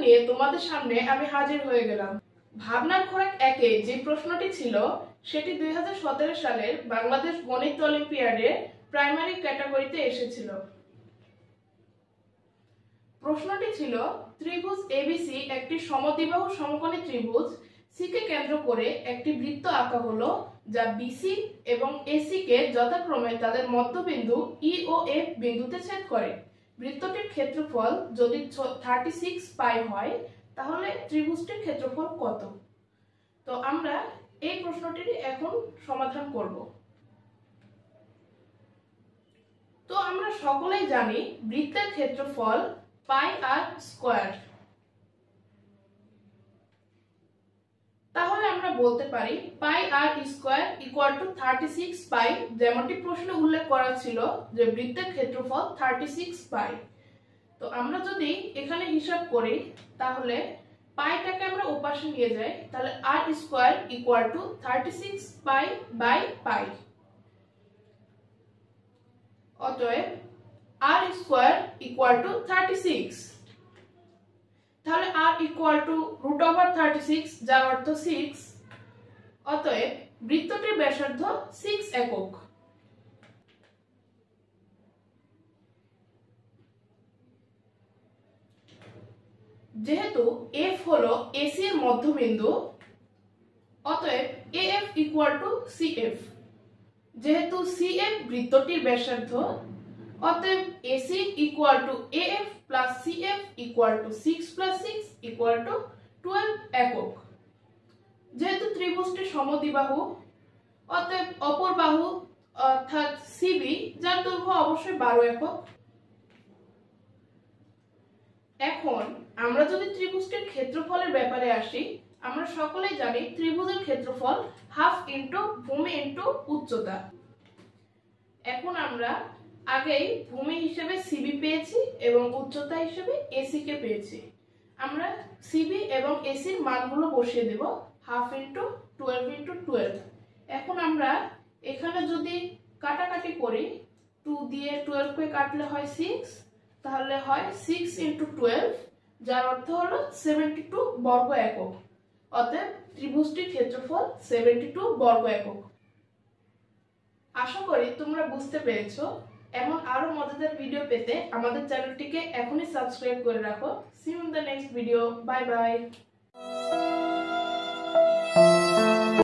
নিয়ে তোমাদের সামনে আমি হাজির হয়ে গেলাম। ভাবনার খোরাক 1-এ যে প্রশ্নটি ছিল সেটি 2017 সালের বাংলাদেশ গণিত অলিম্পিয়াডে প্রাইমারি ক্যাটাগরিতে এসেছিল। প্রশ্নটি ছিল ত্রিভুজ এবিসি একটি সমদ্বিবাহু সমকোণী ত্রিভুজ, সি কে কেন্দ্র করে একটি বৃত্ত আঁকা হলো যা বিসি এবং এসি কে যথাক্রমে তাদের মধ্যবিন্দু ই ও এফ বিন্দুতে ছেদ করে। বৃত্তটির ক্ষেত্রফল যদি 36 পাই হয় তাহলে ত্রিভুজটির ক্ষেত্রফল কত? তো আমরা এই প্রশ্নটির এখন সমাধান করব। তো আমরা সকলেই জানি বৃত্তের ক্ষেত্রফল পাই আর স্কয়ার। তাহলে আমরা বলতে পারি পাই আর স্কয়ার ইকুয়াল টু 36 পাই, যেমনটি প্রশ্নে উল্লেখ করা ছিল যে বৃত্তের ক্ষেত্রফল 36 পাই। তো আমরা যদি এখানে হিসাব করি তাহলে পাইটাকে আমরা ওপাশে নিয়ে যাই, তাহলে r square equal to 36 pi by pi. অতএব আর স্কয়ার ইকুয়াল টু 36। তাহলে r equal to root over 36 যার অর্থ 6। অতএব বৃত্তটির ব্যাসার্ধ 6 একক। যেহেতু এফ হলো এসি এর মধ্যবিন্দু, অতএব এএফ ইকুয়াল টু সিএফ। যেহেতু সিএফ বৃত্তটির ব্যাসার্ধ, অতএব AC equal to AF plus CF equal to 6 plus 6 equal to 12 একক। যেহেতু ত্রিভুজটি সমদ্বিবাহু, অতএব অপর বাহু অর্থাৎ সিবি যার দৈর্ঘ্য অবশ্যই 12 একক। এখন আমরা যদি ত্রিভুজটির ক্ষেত্রফলের ব্যাপারে আসি, আমরা সকলেই জানি ত্রিভুজের ক্ষেত্রফল হাফ ইনটু ভূমি ইনটু উচ্চতা। এখন আমরা আগেই ভূমি হিসেবে সিবি পেয়েছি এবং উচ্চতা হিসেবে এসি কে পেয়েছি। আমরা সিবি এবং এসির মানগুলো বসিয়ে দেব, হাফ ইনটু 12 ইনটু 12। এখন আমরা এখানে যদি কাটাকাটি করি, 2 দিয়ে 12 কে কাটলে হয় 6, তাহলে হয় 6 ইনটু 12 যার অর্থ হলো 72 বর্গ একক। অতএব ত্রিভুজটির ক্ষেত্রফল 72 বর্গ একক। আশা করি তোমরা বুঝতে পেরেছো। এমন আরো মজাদার ভিডিও পেতে আমাদের চ্যানেলটিকে এখনই সাবস্ক্রাইব করে রাখো। See you in the next video. Bye by.